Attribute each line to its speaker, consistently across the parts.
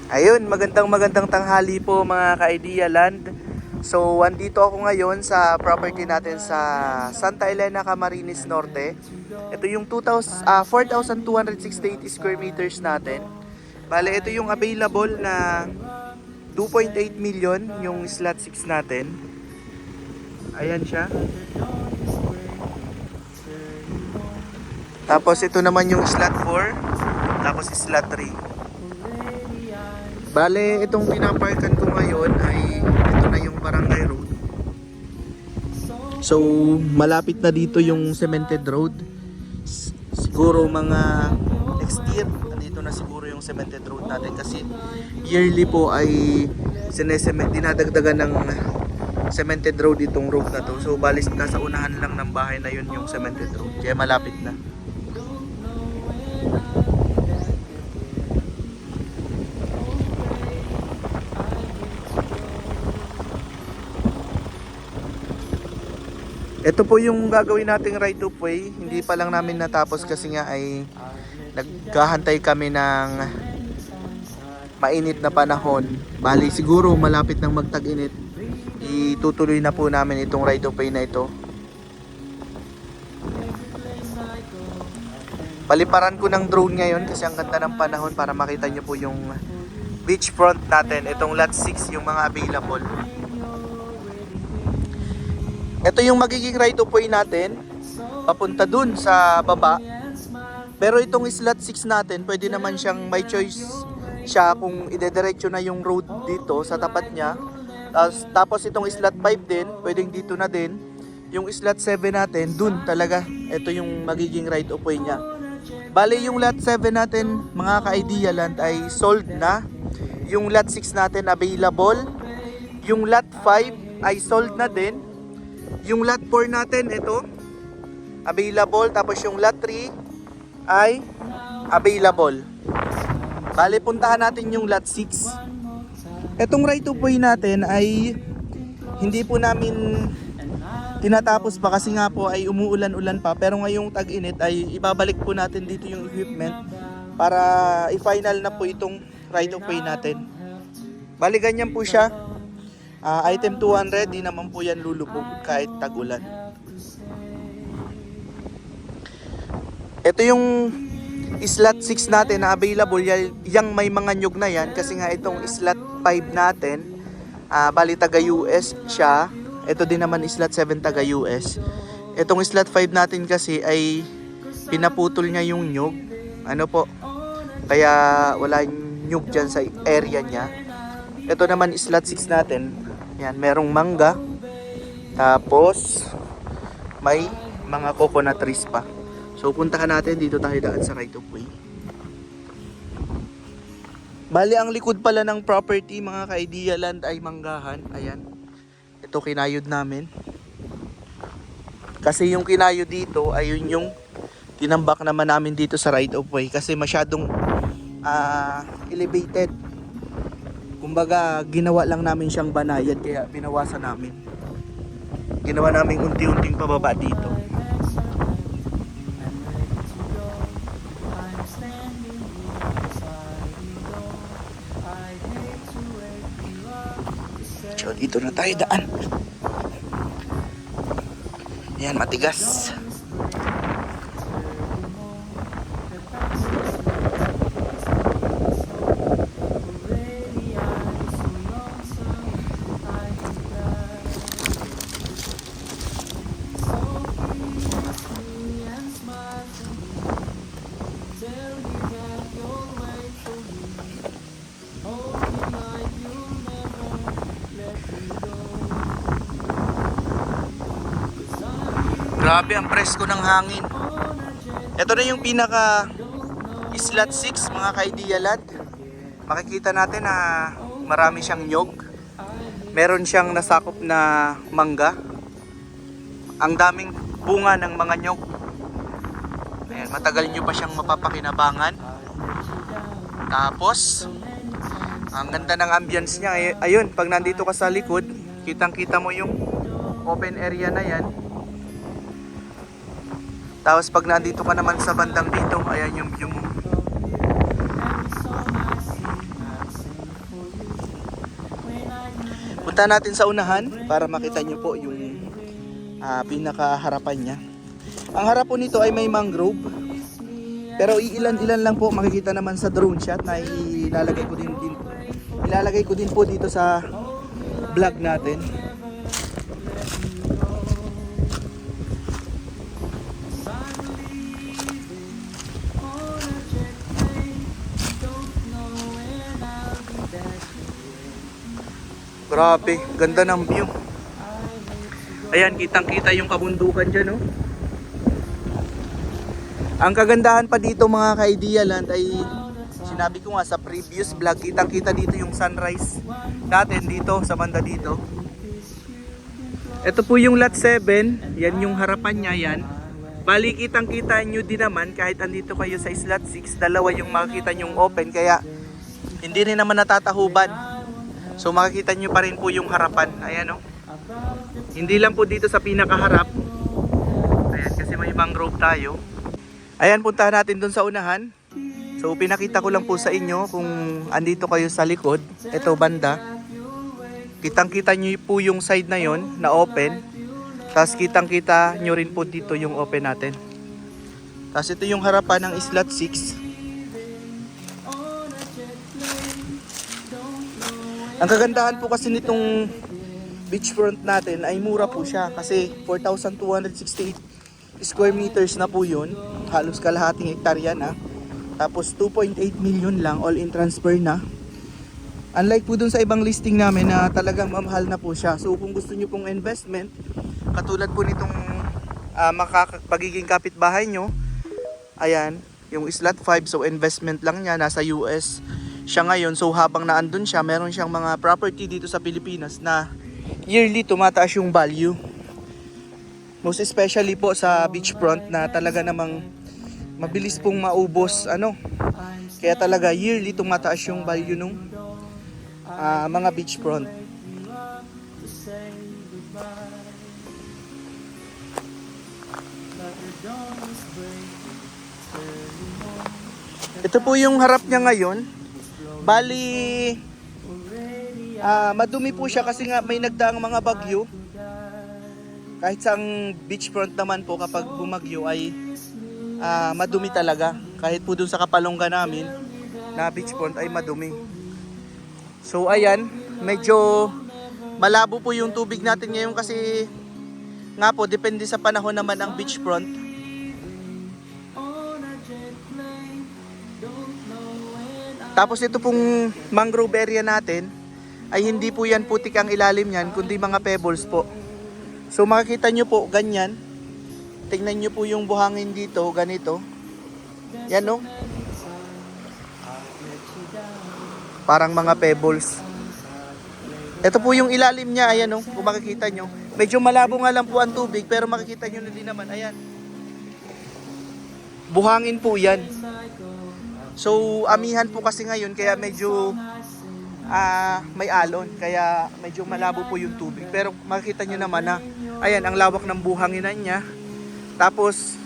Speaker 1: Ayun, magandang tanghali po mga ka-Idea Land. So, andito ako ngayon sa property natin sa Santa Elena, Camarines Norte. Ito yung 4,268 square meters natin. Bale, ito yung available na 2.8 million yung slot 6 natin. Ayan siya. Tapos ito naman yung slot 4, tapos slot 3. Bale, itong pinaparkan ko ngayon ay ito na yung Barangay Road. So, malapit na dito yung cemented road. Siguro mga next year, nandito na siguro yung cemented road natin kasi yearly po ay dinadagdagan ng cemented road itong road na to. So, balis nasa unahan lang ng bahay na yun yung cemented road. Kaya malapit na. Ito po yung gagawin nating right of way. Hindi pa lang namin natapos kasi nga ay naghahantay kami ng mainit na panahon. Bali siguro malapit nang magtag-init, itutuloy na po namin itong right of way na ito. Paliparan ko ng drone ngayon kasi ang ganda ng panahon para makita nyo po yung beachfront natin. Itong lot 6 yung mga available. Ito yung magiging right of way natin papunta dun sa baba. Pero itong slot 6 natin, pwede naman siyang may choice siya kung idediretso na yung road dito sa tapat niya. Tapos itong slot 5 din, pwedeng dito na din. Yung slot 7 natin, dun talaga. Ito yung magiging right of way niya. Bale yung lot 7 natin, mga ka-Idea Land, ay sold na. Yung lot 6 natin available. Yung lot 5 ay sold na din. Yung lot 4 natin, ito, available. Tapos yung lot 3 ay available. Bale, puntahan natin yung lot 6. Etong right of way natin ay hindi po namin tinatapos pa kasi nga po ay umuulan-ulan pa. Pero ngayong tag-init ay ibabalik po natin dito yung equipment para i-final na po itong right of way natin. Bale, ganyan po siya. Item 200, di naman po yan lulubog kahit tag-ulan. Ito yung slot 6 natin na available. Yang may mga nyug na yan kasi nga itong slot 5 natin, bali taga US siya. Ito din naman slot 7 taga US. Itong slot 5 natin kasi ay pinaputol niya yung nyug. Ano po? Kaya wala nyug dyan sa area niya. Ito naman slot 6 natin. Yan, merong mangga. Tapos may mga coconut trees pa. So puntahan natin, dito tayo daan sa right of way. Bali ang likod pala ng property mga ka-Idea Land ay manggahan. Ayan. Ito kinayod namin. Kasi yung kinayod dito ay yun yung tinambak naman namin dito sa right of way kasi masyadong elevated. Kumbaga, ginawa lang namin siyang banayad kaya binawasan namin. Ginawa namin unti-unting pababa dito. So, dito na tayo daan. Yan, matigas. Grabe ang presko ng hangin. Ito na yung pinaka slot 6 mga ka-Idea Land. Makikita natin na marami siyang nyog. Meron siyang nasakop na mangga. Ang daming bunga ng mga nyog. Ayan, matagal nyo pa siyang mapapakinabangan. Tapos ang ganda ng ambience niya. Ayun, pag nandito ka sa likod, kitang-kita mo yung open area na yan. Tapos pag nandito ka naman sa bandang dito, ayan yung view mo. Punta natin sa unahan para makita nyo po yung pinakaharapan niya. Ang harap po nito ay may mangrove. Pero ilan-ilan lang po makikita naman sa drone shot na ilalagay ko din po dito sa vlog natin. Grabe, ganda ng view. Ayan, kitang-kita yung kabundukan dyan, no? Ang kagandahan pa dito mga ka-Idea Land ay sinabi ko nga sa previous vlog, kitang-kita dito yung sunrise natin dito sa banda dito. Ito po yung lot 7, yan yung harapan niya yan. Bali kitang-kita nyo din naman kahit andito kayo sa slot 6, dalawa yung makikita nyong open kaya hindi rin naman natatahuban. So makikita nyo pa rin po yung harapan. Ayan o. Hindi lang po dito sa pinakaharap. Ayan kasi may mangrove tayo. Ayan, puntahan natin dun sa unahan. So pinakita ko lang po sa inyo kung andito kayo sa likod. Ito banda. Kitang kita nyo po yung side na yon na open. Tapos kitang kita nyo rin po dito yung open natin. Tapos ito yung harapan ng slot 6. Ang kagandahan po kasi nitong beachfront natin ay mura po siya kasi 4,268 square meters na po yun. Halos kalahating hektarya na. Tapos 2.8 million lang all in transfer na. Unlike po dun sa ibang listing namin na talagang mamahal na po siya. So kung gusto nyo pong investment, katulad po nitong pagiging kapitbahay nyo, ayan, yung slot 5, so investment lang niya, nasa US siya ngayon. So habang naandun siya, meron siyang mga property dito sa Pilipinas na yearly tumataas yung value. Most especially po sa beachfront na talaga namang mabilis pong maubos kaya talaga yearly tumataas yung value nung mga beachfront. Ito po yung harap niya ngayon. Bali madumi po siya kasi nga may nagdaang mga bagyo. Kahit sa beachfront naman po kapag bumagyo ay madumi talaga. Kahit po dun sa Kapalongga namin na beachfront ay madumi. So ayan, medyo malabo po yung tubig natin ngayon kasi nga po depende sa panahon naman ang beachfront. Tapos ito pong mangrove area natin ay hindi po yan putik ang ilalim yan kundi mga pebbles po. So makikita nyo po ganyan. Tingnan nyo po yung buhangin dito ganito. Yan no. Parang mga pebbles. Ito po yung ilalim niya, ayan no, kung makikita nyo. Medyo malabo nga lang po ang tubig pero makikita nyo na din naman, ayan. Buhangin po yan. So amihan po kasi ngayon kaya medyo may alon kaya medyo malabo po yung tubig. Pero makikita nyo naman na ayan ang lawak ng buhanginan niya. Tapos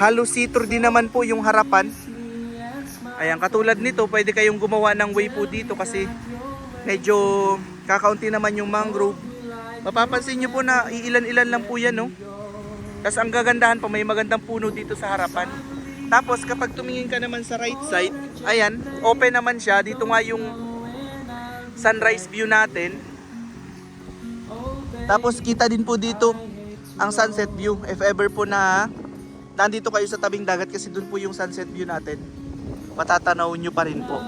Speaker 1: halos see-through din naman po yung harapan. Ayan, katulad nito pwede kayong gumawa ng way po dito kasi medyo kakaunti naman yung mangrove. Mapapansin nyo po na iilan-ilan lang po yan no. Tapos ang gagandahan pa may magandang puno dito sa harapan. Tapos kapag tumingin ka naman sa right side, ayan, open naman siya. Dito nga yung sunrise view natin. Tapos kita din po dito ang sunset view. If ever po na nandito kayo sa tabing dagat kasi dun po yung sunset view natin, matatanaw nyo pa rin po.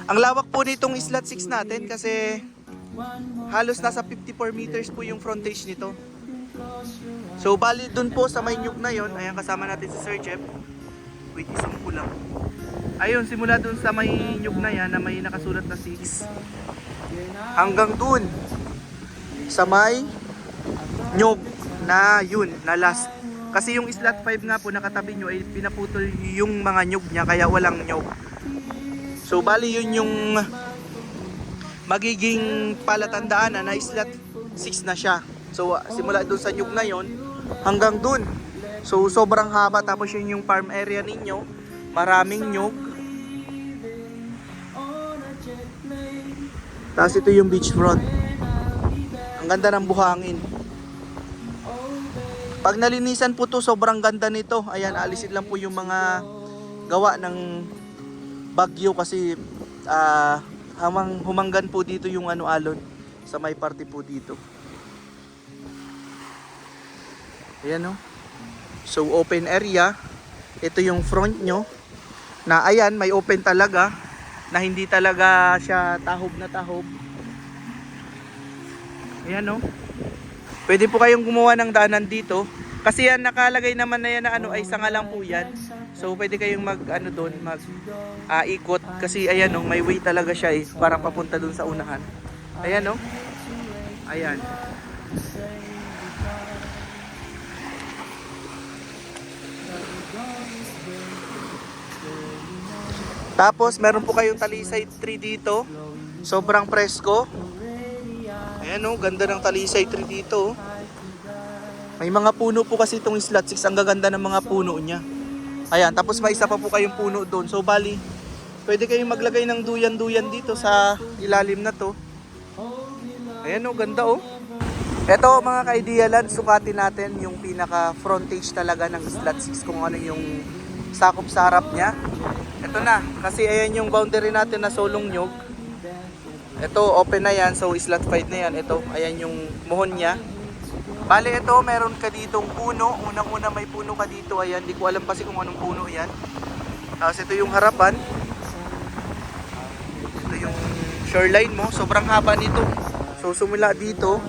Speaker 1: Ang lawak po nitong slot 6 natin kasi halos nasa 54 meters po yung frontage nito. So bali dun po sa may nyug na yon, ayan kasama natin si Sir Jeff. Wait, isang kulang. Ayun, simula dun sa may nyug na yan na may nakasulat na 6 hanggang dun sa may nyug na yun, na last. Kasi yung slot 5 nga po nakatabi nyo ay pinaputol yung mga nyug niya kaya walang nyug. So bali yun yung magiging palatandaan na slot 6 na siya. So simula dun sa nyug na yon hanggang dun. So sobrang haba, tapos yun yung farm area ninyo, maraming nyug. Tapos ito yung beachfront. ganda ng buhangin. Pag nalinisan po to, sobrang ganda nito. Ayan, alisin lang po yung mga gawa ng bagyo kasi humanggan po dito yung alon sa may parte po dito. Ayan o. So open area. Ito yung front nyo. Na ayan, may open talaga. Na hindi talaga siya tahob na tahob. Ayan o. Pwede po kayong gumawa ng daanan dito. Kasi yan nakalagay naman na yan na ay sanga lang po yan. So pwede kayong doon, ikot kasi ayan may way talaga siya para papunta doon sa unahan. Ayan Ayan. Tapos meron po kayong talisay tree dito. Sobrang presko. Ayan ganda ng talisay tree dito. May mga puno po kasi itong slot 6. Ang gaganda ng mga puno niya. Ayan, tapos may isa pa po kayong puno doon. So bali, pwede kayong maglagay ng duyan-duyan dito sa ilalim na to. Ayan ganda Ito mga ka-idealan, sukatin natin yung pinaka frontage talaga ng slot 6 kung ano yung sakop sa harap niya. Ito na, kasi ayan yung boundary natin na Sulong Nyog. Ito, open na yan, so slot 5 na yan. Ito, ayan yung muhon niya. Bale, ito, meron ka ditong puno. Unang-una may puno ka dito. Ayan, di ko alam kasi kung anong puno yan. Tapos ito yung harapan. Ito yung shoreline mo. Sobrang haba nito. So, sumula dito.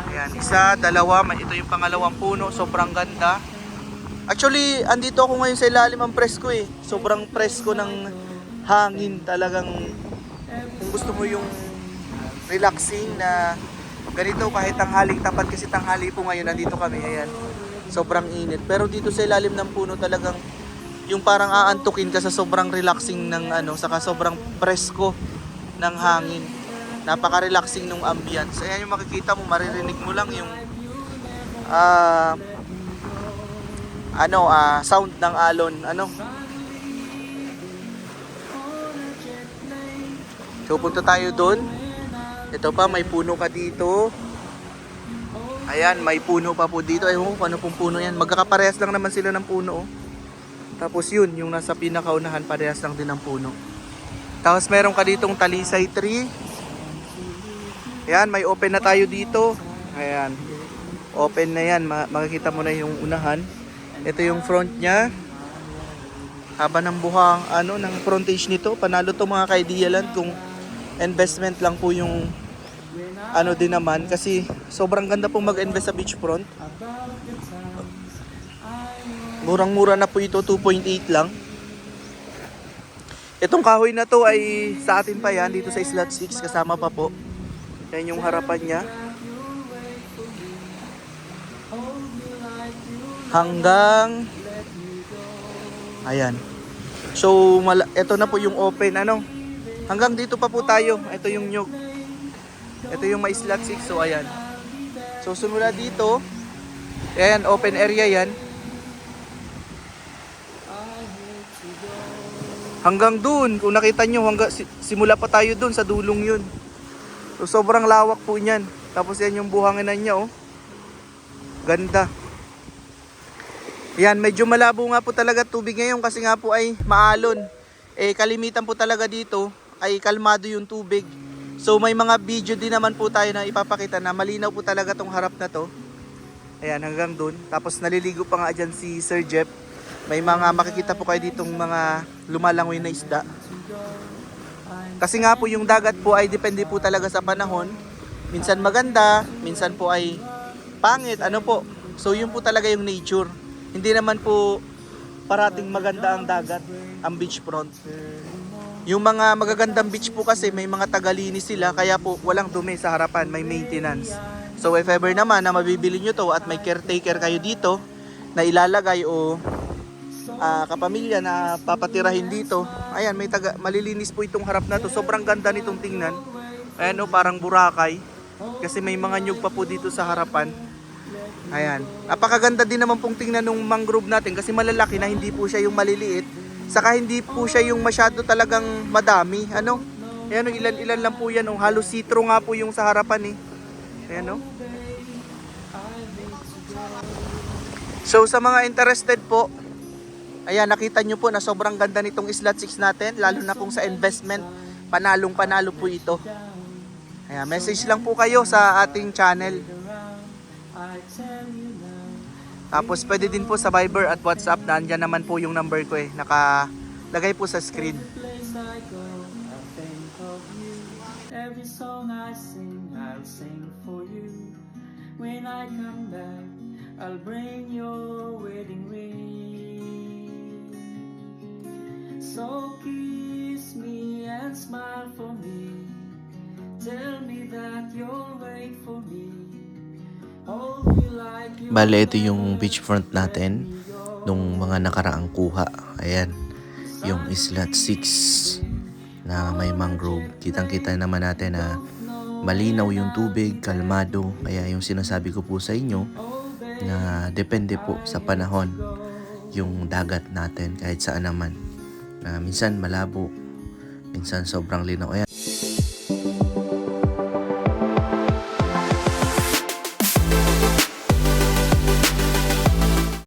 Speaker 1: Ayan, isa, dalawa. Ito yung pangalawang puno. Sobrang ganda. Actually, andito ako ngayon sa ilalim ang presko Sobrang presko ng hangin. Talagang, kung gusto mo yung relaxing na ganito kahit tanghaling tapat kasi tanghali po ngayon nandito kami, ayan. Sobrang init. Pero dito sa ilalim ng puno talagang yung parang aantukin ka sa sobrang relaxing ng saka sobrang presko ng hangin. Napaka-relaxing ng ambience. Ayan yung makikita mo, maririnig mo lang yung sound ng alon, So punta tayo doon. Ito pa, may puno ka dito. Ayan, may puno pa po dito. Ayun kung ano pong puno yan. Magkakaparehas lang naman sila ng puno. Tapos yun, yung nasa pinakaunahan, parehas lang din ng puno. Tapos meron ka ditong talisay tree. Ayan, may open na tayo dito. Ayan, open na yan. Makikita mo na yung unahan. Ito yung front niya. Haba ng buhang, ng frontage nito. Panalo to mga ka-idealan kung investment lang po yung din naman kasi sobrang ganda pong mag-invest sa beachfront. Murang-mura na po ito, 2.8 lang. Itong kahoy na to ay sa atin pa yan dito sa slot 6 kasama pa po. Yan yung harapan niya. Hanggang ayan. So ito na po yung open hanggang dito pa po tayo. Ito yung nyug. Ito yung may slot 6. So ayan. So sumula dito. Ayan, open area yan. Hanggang dun. Kung nakita nyo, simula pa tayo dun sa dulong yun. So sobrang lawak po niyan. Tapos yan yung buhanginan niya Ganda. Yan, medyo malabo nga po talaga tubig ngayon kasi nga po ay maalon. Kalimitan po talaga dito ay kalmado yung tubig. So may mga video din naman po tayo na ipapakita na malinaw po talaga tong harap na to. Ayan, hanggang dun. Tapos naliligo pa nga dyan si Sir Jeff. May mga makikita po kayo ditong mga lumalangoy na isda. Kasi nga po yung dagat po ay depende po talaga sa panahon. Minsan maganda, minsan po ay pangit. So yun po talaga yung nature. Hindi naman po parating maganda ang dagat, ang beachfront. Yung mga magagandang beach po kasi may mga tagalinis sila kaya po walang dumi sa harapan, may maintenance. So if ever naman na mabibili nyo to at may caretaker kayo dito na ilalagay o kapamilya na papatirahin dito, ayan, malilinis po itong harap na to. Sobrang ganda nitong tingnan. Ayan parang Boracay kasi may mga nyug pa po dito sa harapan. Ayan, napakaganda din naman pong tingnan ng mangrove natin kasi malalaki na, hindi po siya yung maliliit. Saka hindi po siya yung masyado talagang madami. Ayan, ilan-ilan lang po yan. Halos sitro nga po yung sa harapan Ayan, no? So sa mga interested po, ayan, nakita nyo po na sobrang ganda nitong Isla 6 natin, lalo na kung sa investment, panalong panalo po ito. Ayan, message lang po kayo sa ating channel. Tapos pwede din po sa Viber at WhatsApp, nandiyan naman po yung number ko nakalagay po sa screen.
Speaker 2: Every song I sing, I'll sing for you. When I come back, I'll bring your wedding ring. So kiss me and smile for me. Tell me that you'll wait for me. Hold me like you.
Speaker 1: Bale, ito yung beachfront natin nung mga nakaraang kuha. Ayan, yung Isla 6 na may mangrove. Kitang-kita naman natin na malinaw yung tubig, kalmado. Kaya yung sinasabi ko po sa inyo na depende po sa panahon yung dagat natin kahit saan naman. Minsan malabo, minsan sobrang linaw. Ayan.